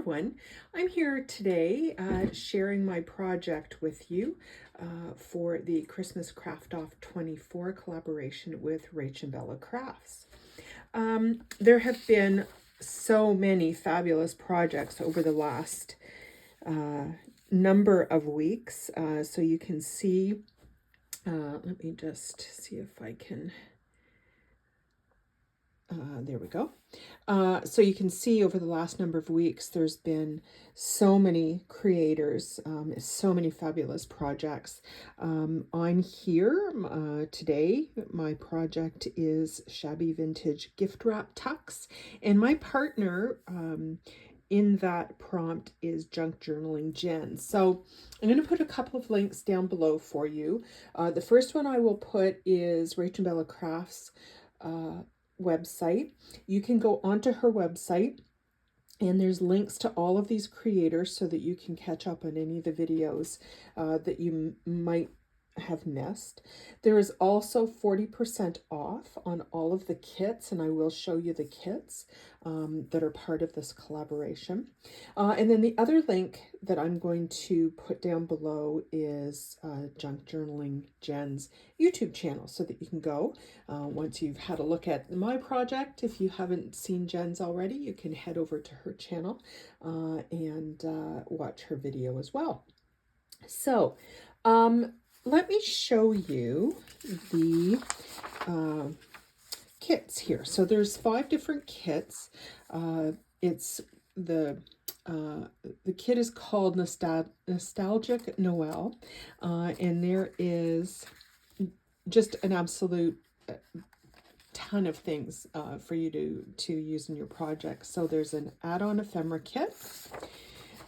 everyone. I'm here today sharing my project with you for the Christmas Craft Off 24 collaboration with Rach and Bella Crafts. There have been so many fabulous projects over the last number of weeks. So you can see, let me just see if I can, there we go. So you can see over the last number of weeks, there's been so many creators, so many fabulous projects. I'm here today. My project is Shabby Vintage Gift Wrap Tucks, and my partner in that prompt is Junk Journaling Jen. So I'm going to put a couple of links down below for you. The first one I will put is Rach and Bella Crafts website. You can go onto her website and there's links to all of these creators so that you can catch up on any of the videos that you might have missed. There is also 40% off on all of the kits, and I will show you the kits that are part of this collaboration. And then the other link that I'm going to put down below is Junk Journaling Jen's YouTube channel, so that you can go once you've had a look at my project. If you haven't seen Jen's already, you can head over to her channel and watch her video as well. So let me show you the kits here. So there's 5 different kits. It's the kit is called Nostalgic Noel, and there is just an absolute ton of things for you to use in your project. So there's an add-on ephemera kit.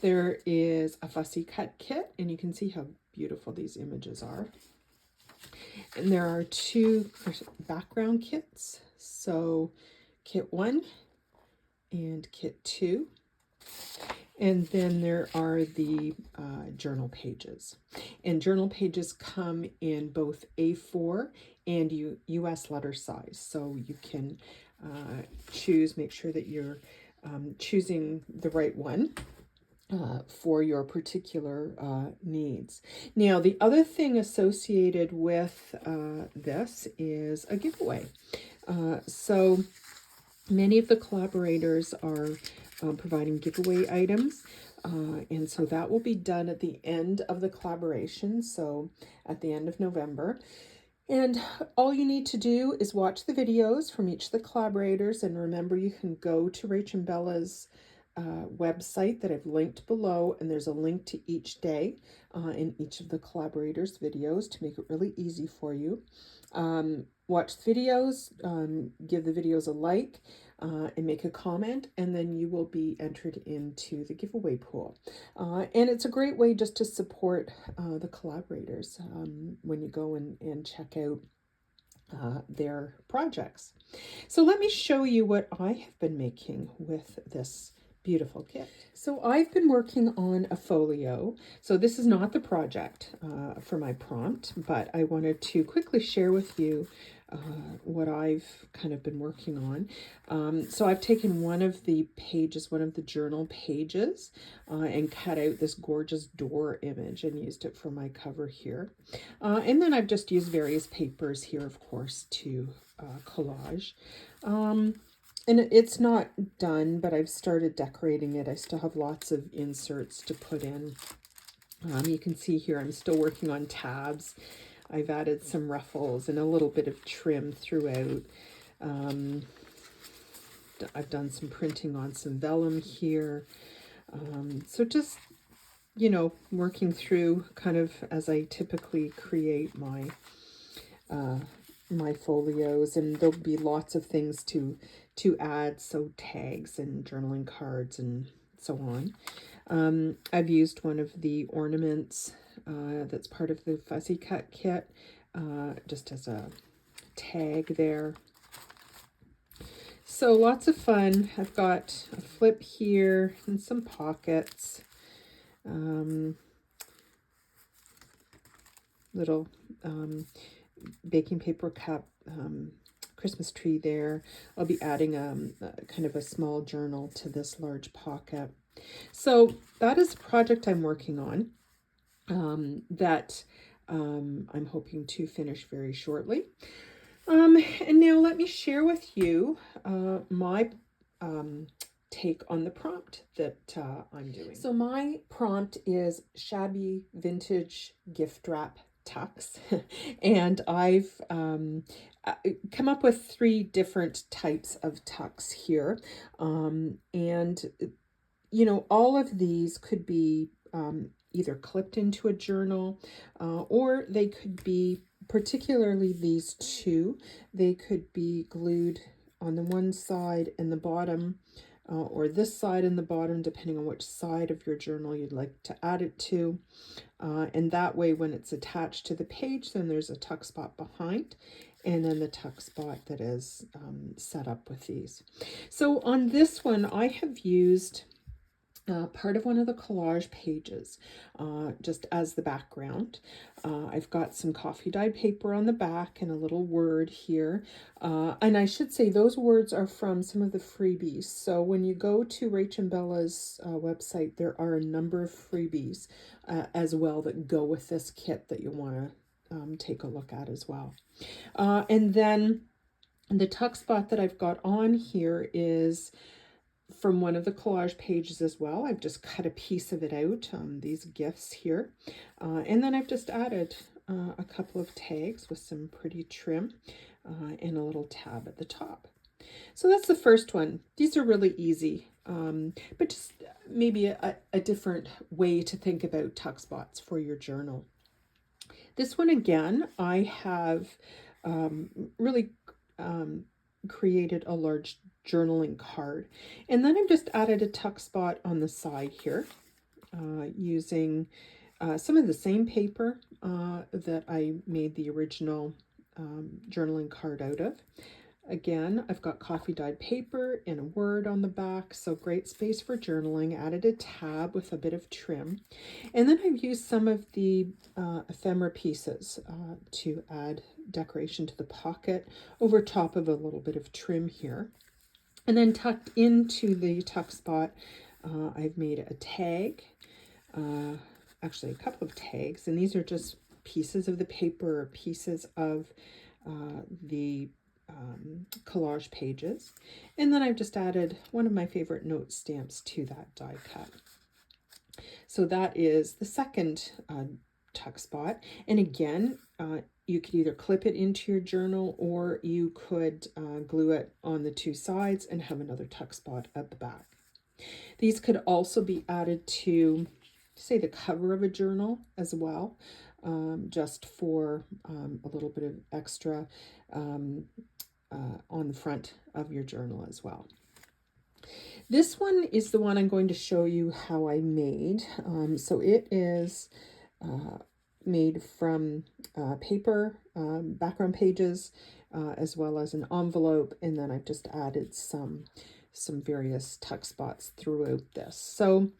There is a fussy cut kit, and you can see how beautiful these images are. And there are 2 background kits. So kit 1 and kit 2. And then there are the journal pages. And journal pages come in both A4 and US letter size. So you can make sure that you're choosing the right one for your particular needs. Now, the other thing associated with this is a giveaway. So many of the collaborators are providing giveaway items, and so that will be done at the end of the collaboration, so at the end of November. And all you need to do is watch the videos from each of the collaborators, and remember, you can go to Rach and Bella's website that I've linked below, and there's a link to each day in each of the collaborators' videos to make it really easy for you. Watch the videos, give the videos a like, and make a comment, and then you will be entered into the giveaway pool. And it's a great way just to support the collaborators when you go and check out their projects. So let me show you what I have been making with this beautiful kit. So I've been working on a folio. So this is not the project for my prompt, but I wanted to quickly share with you what I've kind of been working on. So I've taken one of the pages, one of the journal pages, and cut out this gorgeous door image and used it for my cover here. And then I've just used various papers here, of course, to collage. And it's not done, but I've started decorating it. I still have lots of inserts to put in. You can see here I'm still working on tabs. I've added some ruffles and a little bit of trim throughout. I've done some printing on some vellum here. So just, you know, working through kind of as I typically create my my folios, and there'll be lots of things to add, so tags and journaling cards and so on. I've used one of the ornaments that's part of the fussy cut kit just as a tag there. So lots of fun. I've got a flip here and some pockets. Little baking paper cup Christmas tree there. I'll be adding kind of a small journal to this large pocket. So that is a project I'm working on that I'm hoping to finish very shortly. And now let me share with you my take on the prompt that I'm doing. So my prompt is shabby vintage gift wrap tucks. And I've come up with 3 different types of tucks here. And, you know, all of these could be either clipped into a journal or they could be, particularly these 2, they could be glued on the one side and the bottom, or this side and the bottom, depending on which side of your journal you'd like to add it to. And that way, when it's attached to the page, then there's a tuck spot behind, and then the tuck spot that is set up with these. So on this one, I have used part of one of the collage pages just as the background. I've got some coffee dyed paper on the back and a little word here. And I should say those words are from some of the freebies. So when you go to Rach and Bella's website, there are a number of freebies as well that go with this kit that you want to take a look at as well. And then the tuck spot that I've got on here is from one of the collage pages as well. I've just cut a piece of it out, these gifts here. And then I've just added a couple of tags with some pretty trim and a little tab at the top. So that's the first one. These are really easy, but just maybe a different way to think about tuck spots for your journal. This one again, I have really created a large journaling card, and then I've just added a tuck spot on the side here using some of the same paper that I made the original journaling card out of. Again, I've got coffee dyed paper and a word on the back, so great space for journaling. Added a tab with a bit of trim. And then I've used some of the ephemera pieces to add decoration to the pocket over top of a little bit of trim here. And then tucked into the tuck spot, I've made a tag, actually a couple of tags, and these are just pieces of the paper or pieces of the collage pages. And then I've just added one of my favorite note stamps to that die cut. So that is the second tuck spot. And again, you could either clip it into your journal or you could glue it on the 2 sides and have another tuck spot at the back. These could also be added to, say, the cover of a journal as well, just for a little bit of extra on the front of your journal as well. This one is the one I'm going to show you how I made. So it is made from paper, background pages, as well as an envelope, and then I've just added some various tuck spots throughout this. So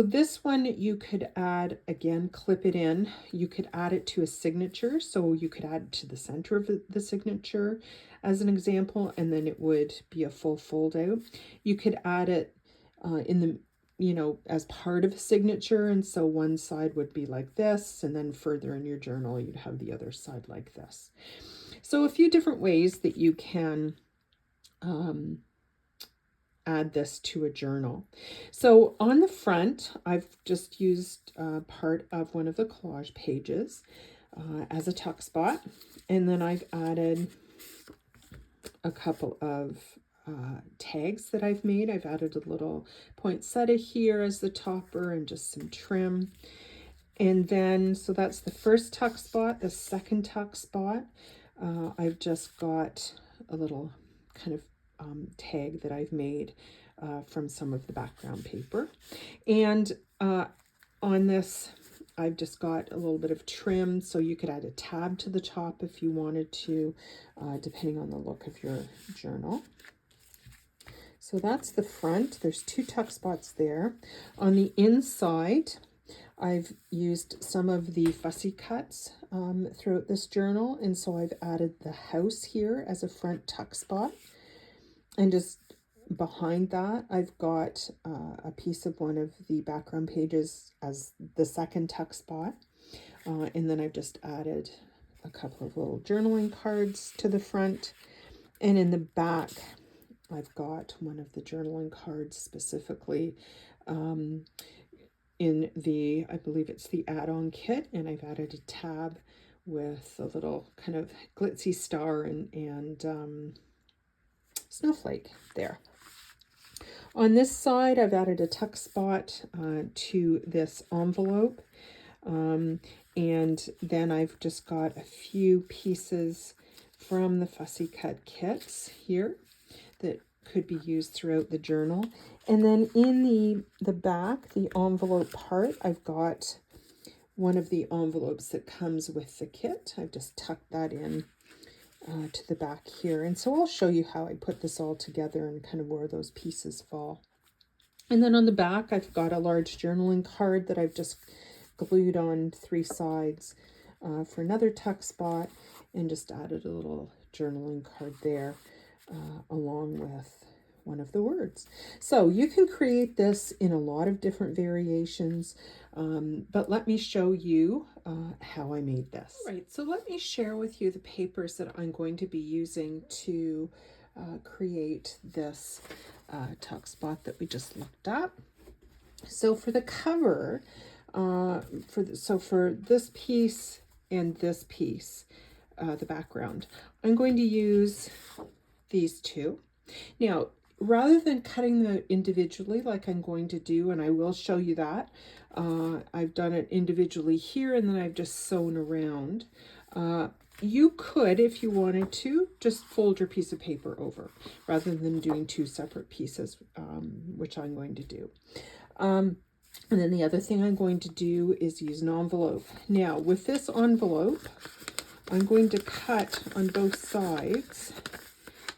this one you could add, again, clip it in. You could add it to a signature, so you could add it to the center of the signature as an example, and then it would be a full fold out. You could add it in the, you know, as part of a signature, and so one side would be like this, and then further in your journal you'd have the other side like this. So a few different ways that you can add this to a journal. So on the front, I've just used part of one of the collage pages as a tuck spot, and then I've added a couple of tags that I've made. I've added a little poinsettia here as the topper and just some trim. And then, so that's the first tuck spot. The second tuck spot, I've just got a little kind of tag that I've made from some of the background paper. And on this, I've just got a little bit of trim, so you could add a tab to the top if you wanted to, depending on the look of your journal. So that's the front. There's 2 tuck spots there. On the inside, I've used some of the fussy cuts throughout this journal, and so I've added the house here as a front tuck spot, and just behind that, I've got a piece of one of the background pages as the second tuck spot. And then I've just added a couple of little journaling cards to the front. And in the back, I've got one of the journaling cards specifically in the, I believe it's the add-on kit, and I've added a tab with a little kind of glitzy star and snowflake there. On this side, I've added a tuck spot to this envelope, and then I've just got a few pieces from the Fussy Cut kits here that could be used throughout the journal. And then in the back, the envelope part, I've got one of the envelopes that comes with the kit. I've just tucked that in to the back here. And so I'll show you how I put this all together and kind of where those pieces fall. And then on the back, I've got a large journaling card that I've just glued on 3 sides for another tuck spot, and just added a little journaling card there along with one of the words. So you can create this in a lot of different variations, but let me show you how I made this. Right, so let me share with you the papers that I'm going to be using to create this tuck spot that we just looked at. So for the cover, for this piece and this piece, the background, I'm going to use these two. Now, rather than cutting them individually like I'm going to do, and I will show you that, I've done it individually here, and then I've just sewn around. You could, if you wanted to, just fold your piece of paper over rather than doing 2 separate pieces, which I'm going to do. And then the other thing I'm going to do is use an envelope. Now, with this envelope, I'm going to cut on both sides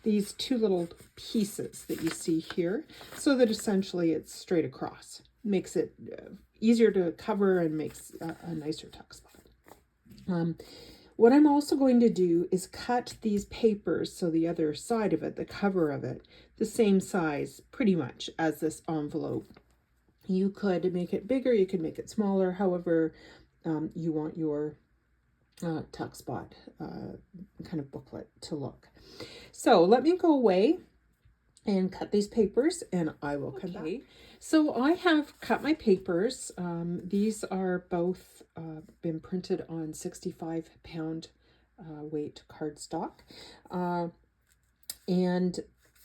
these 2 little pieces that you see here, so that essentially it's straight across. Makes it easier to cover and makes a nicer tuck spot. What I'm also going to do is cut these papers, so the other side of it, the cover of it, the same size pretty much as this envelope. You could make it bigger, you could make it smaller, however you want your tuck spot kind of booklet to look. So let me go away and cut these papers, and I will come back. So I have cut my papers. These are both been printed on 65-pound weight cardstock, and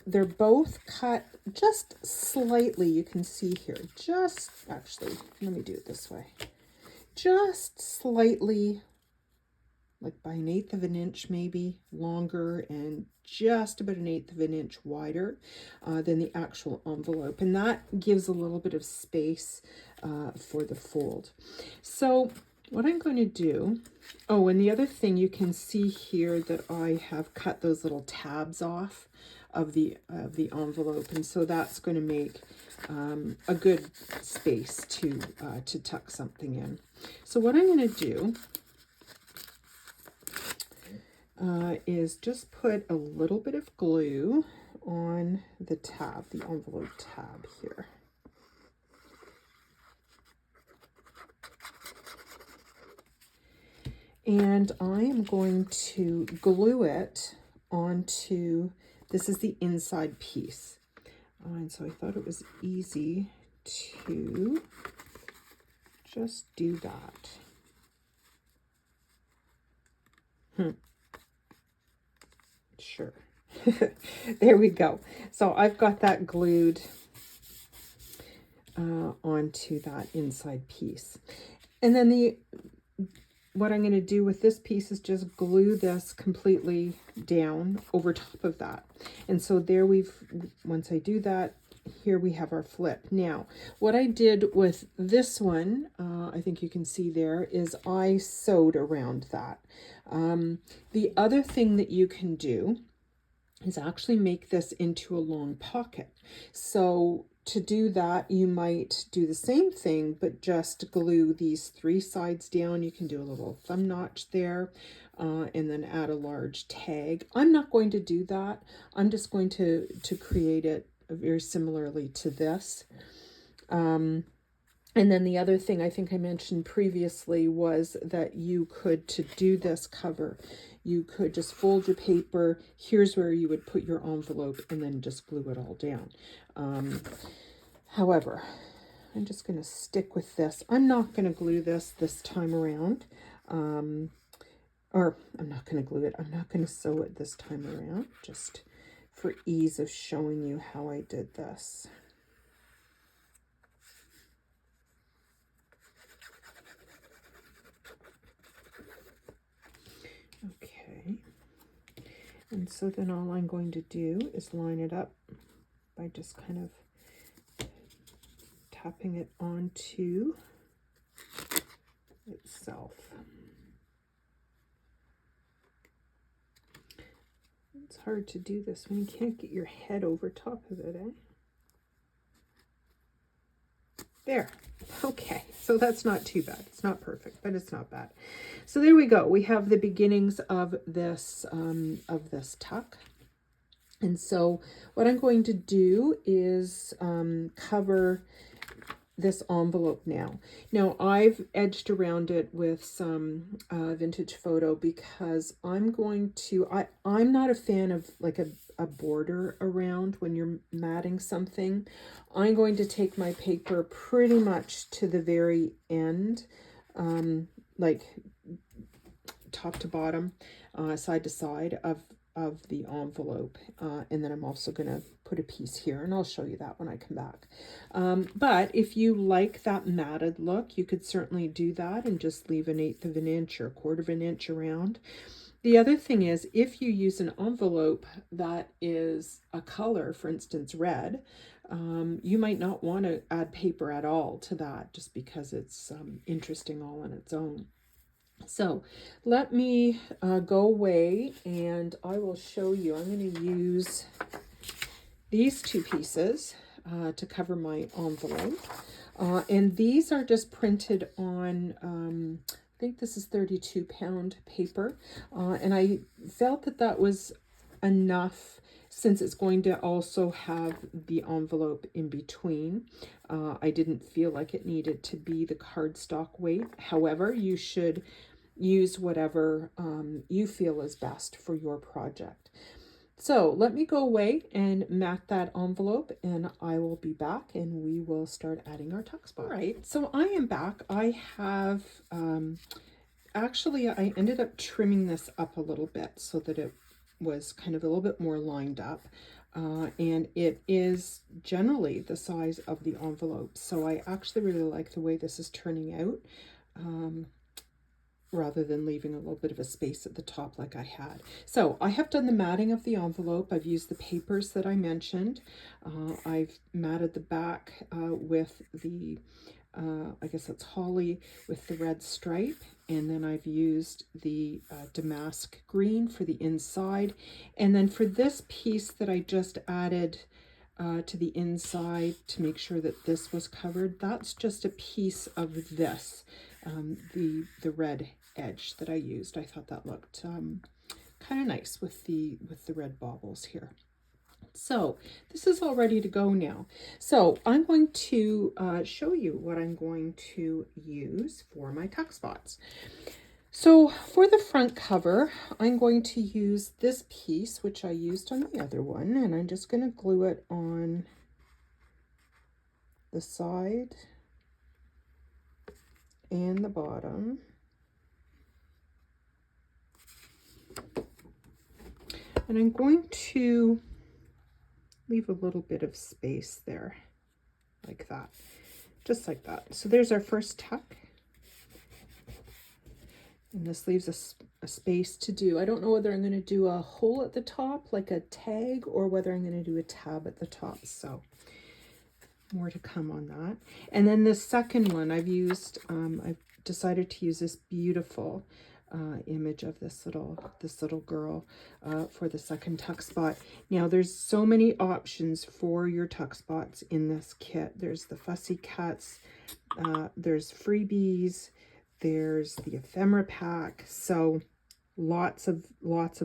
they're both cut just slightly. You can see here, just actually, let me do it this way, just slightly, like by 1/8 of an inch, maybe longer, and just about 1/8 of an inch wider than the actual envelope. And that gives a little bit of space for the fold. So what I'm going to do, oh, and the other thing you can see here that I have cut those little tabs off of the envelope, and so that's going to make a good space to tuck something in. So what I'm going to do is just put a little bit of glue on the tab, the envelope tab here. And I am going to glue it onto, this is the inside piece. And so I thought it was easy to just do that. Sure. There we go. So I've got that glued onto that inside piece. And then what I'm going to do with this piece is just glue this completely down over top of that. And so there once I do that, here we have our flip. Now, what I did with this one, I think you can see there, is I sewed around that. The other thing that you can do is actually make this into a long pocket. So to do that, you might do the same thing, but just glue these 3 sides down. You can do a little thumb notch there, and then add a large tag. I'm not going to do that. I'm just going to create it very similarly to this. And then the other thing I think I mentioned previously was that you could, to do this cover, you could just fold your paper. Here's where you would put your envelope and then just glue it all down. However, I'm just going to stick with this. I'm not going to glue this time around. Or I'm not going to glue it. I'm not going to sew it this time around, just for ease of showing you how I did this. Okay, and so then all I'm going to do is line it up by just kind of tapping it onto itself. It's hard to do this when you can't get your head over top of it, eh? There. Okay, so that's not too bad. It's not perfect, but it's not bad. So there we go. We have the beginnings of this tuck. And so what I'm going to do is cover this envelope now. Now I've edged around it with some vintage photo because I'm going to, I'm not a fan of like a border around when you're matting something. I'm going to take my paper pretty much to the very end, like top to bottom, side to side of the envelope, and then I'm also going to put a piece here, and I'll show you that when I come back. But if you like that matted look, you could certainly do that and just leave 1/8 of an inch or 1/4 of an inch around. The other thing is, if you use an envelope that is a color, for instance red, you might not want to add paper at all to that, just because it's interesting all on its own. So let me go away and I will show you. I'm going to use these two pieces to cover my envelope. And these are just printed on, I think this is 32-pound paper. And I felt that that was enough, since it's going to also have the envelope in between. I didn't feel like it needed to be the cardstock weight. However, you should use whatever you feel is best for your project. So let me go away and mat that envelope, and I will be back and we will start adding our tuck spot. All right, so I am back. I have, actually I ended up trimming this up a little bit so that it was kind of a little bit more lined up. And it is generally the size of the envelope. So I actually really like the way this is turning out. Rather than leaving a little bit of a space at the top like I had. So I have done the matting of the envelope. I've used the papers that I mentioned. I've matted the back with the, I guess that's holly with the red stripe. And then I've used the damask green for the inside. And then for this piece that I just added to the inside to make sure that this was covered, that's just a piece of this, the red edge that I used. I thought that looked kind of nice with the red baubles here. So this is all ready to go now. So I'm going to show you what I'm going to use for my tuck spots. So for the front cover, I'm going to use this piece, which I used on the other one, and I'm just going to glue it on the side and the bottom. And I'm going to leave a little bit of space there, like that, just like that. So there's our first tuck. And this leaves a space to do. I don't know whether I'm going to do a hole at the top, like a tag, or whether I'm going to do a tab at the top. So more to come on that. And then the second one I've used, I've decided to use this beautiful image of this little girl for the second tuck spot. Now there's so many options for your tuck spots in this kit. There's the fussy cuts, there's freebies, there's the ephemera pack, so lots of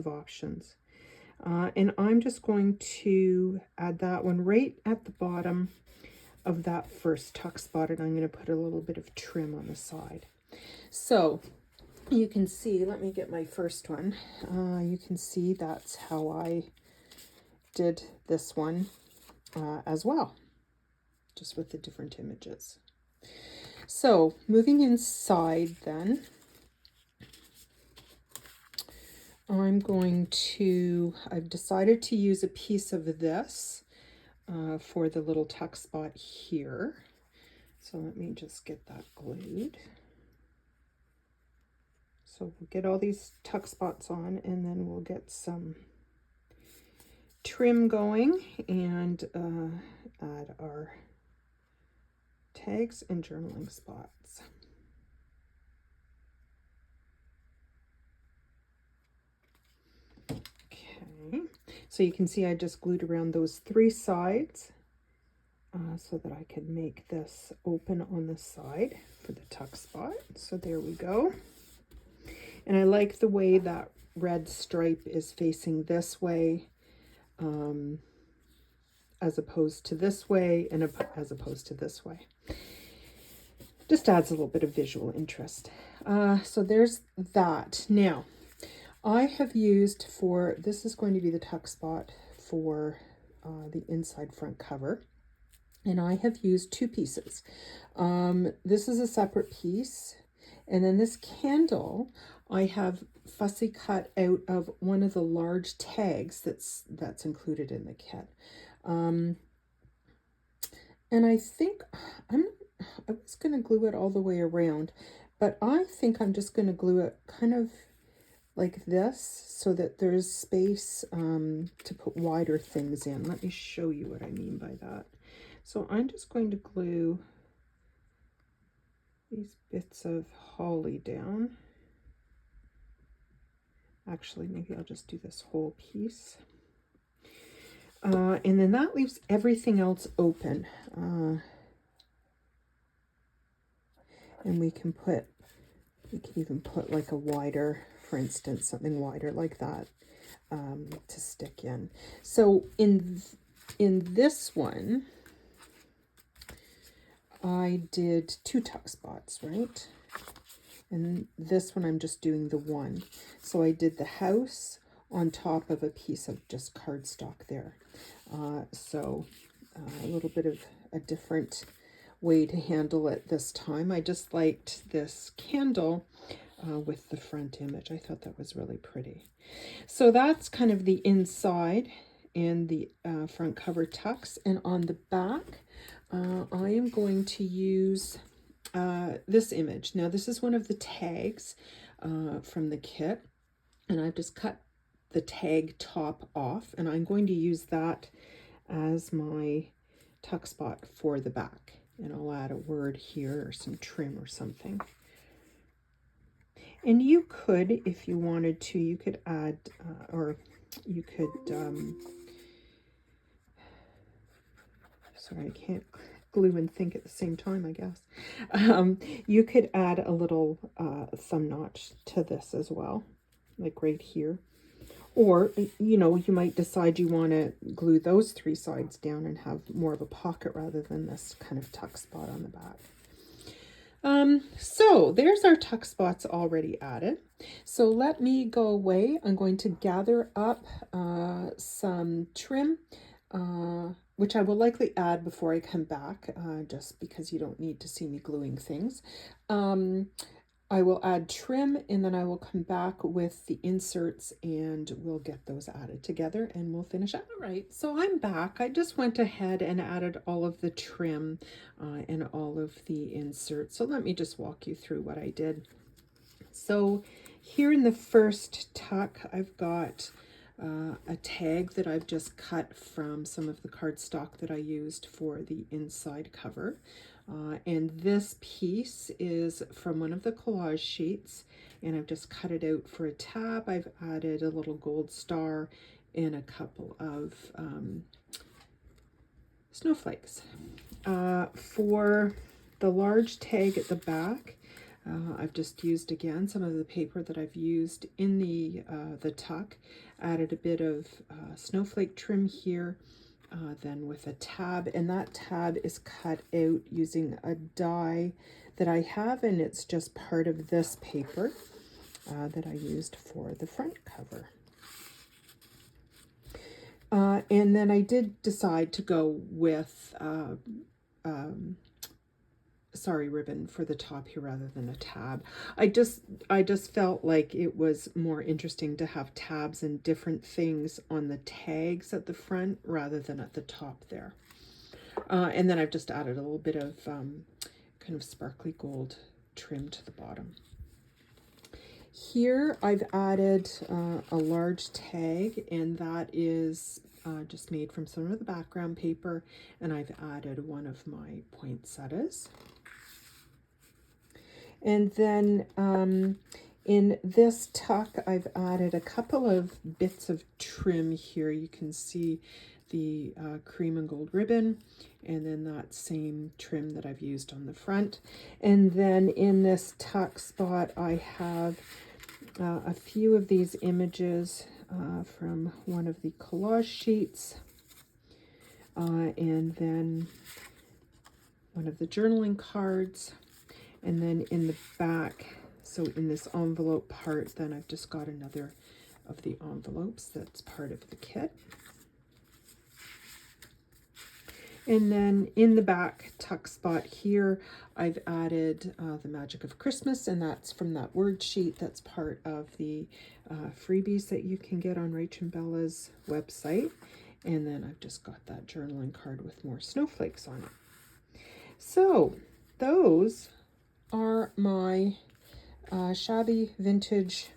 options. And I'm just going to add that one right at the bottom of that first tuck spot, and I'm going to put a little bit of trim on the side. So you can see, let me get my first one. You can see that's how I did this one as well, just with the different images. So moving inside then, I've decided to use a piece of this for the little tuck spot here. So let me just get that glued. So we'll get all these tuck spots on, and then we'll get some trim going and add our tags and journaling spots. Okay, so you can see I just glued around those 3 sides so that I could make this open on the side for the tuck spot. So there we go. And I like the way that red stripe is facing this way as opposed to this way, and as opposed to this way. Just adds a little bit of visual interest. So there's that. Now, I have used this is going to be the tuck spot for the inside front cover. And I have used 2 pieces. This is a separate piece. And then this candle, I have fussy cut out of one of the large tags that's included in the kit. And I think I was going to glue it all the way around, but I think I'm just going to glue it kind of like this so that there's space to put wider things in. Let me show you what I mean by that. So I'm just going to glue these bits of holly down. Actually, maybe I'll just do this whole piece. And then that leaves everything else open. And we can even put like a wider, for instance, something wider like that to stick in. So in this one, I did 2 tuck spots, right? And this one I'm just doing the one. So I did the house on top of a piece of just cardstock there. So a little bit of a different way to handle it this time. I just liked this candle with the front image. I thought that was really pretty. So that's kind of the inside and the front cover tucks. And on the back, I am going to use this image. Now, this is one of the tags from the kit, and I've just cut the tag top off, and I'm going to use that as my tuck spot for the back. And I'll add a word here or some trim or something. And you could, if you wanted to, you could add, or you could, sorry, I can't glue and think at the same time, I guess. You could add a little thumb notch to this as well, like right here. Or, you know, you might decide you want to glue those 3 sides down and have more of a pocket rather than this kind of tuck spot on the back. So there's our tuck spots already added. So let me go away. I'm going to gather up some trim, which I will likely add before I come back, just because you don't need to see me gluing things. I will add trim, and then I will come back with the inserts, and we'll get those added together and we'll finish up. All right, so I'm back. I just went ahead and added all of the trim and all of the inserts. So let me just walk you through what I did. So here in the first tuck, I've got a tag that I've just cut from some of the cardstock that I used for the inside cover. And this piece is from one of the collage sheets, and I've just cut it out for a tab. I've added a little gold star and a couple of snowflakes. For the large tag at the back, I've just used again some of the paper that I've used in the tuck, added a bit of snowflake trim here, then with a tab, and that tab is cut out using a die that I have, and it's just part of this paper that I used for the front cover. And then I did decide to go with sari ribbon for the top here rather than a tab. I just felt like it was more interesting to have tabs and different things on the tags at the front rather than at the top there. And then I've just added a little bit of kind of sparkly gold trim to the bottom. Here I've added a large tag, and that is just made from some of the background paper, and I've added one of my poinsettias. And then in this tuck, I've added a couple of bits of trim here. You can see the cream and gold ribbon, and then that same trim that I've used on the front. And then in this tuck spot, I have a few of these images from one of the collage sheets, and then one of the journaling cards. And then in the back, so in this envelope part, then I've just got another of the envelopes that's part of the kit. And then in the back tuck spot here, I've added the Magic of Christmas, and that's from that word sheet that's part of the freebies that you can get on Rach and Bella's website. And then I've just got that journaling card with more snowflakes on it. So those are my shabby vintage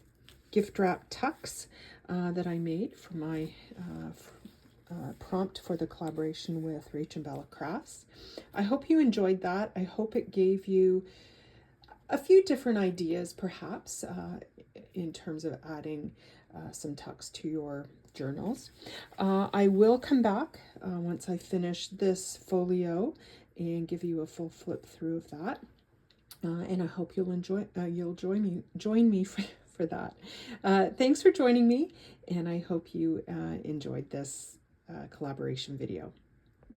gift wrap tucks that I made for my prompt for the collaboration with Rach and Bella Crafts. I hope you enjoyed that. I hope it gave you a few different ideas, perhaps, in terms of adding some tucks to your journals. I will come back once I finish this folio and give you a full flip through of that. And I hope you'll join me for that. Thanks for joining me, and I hope you enjoyed this collaboration video.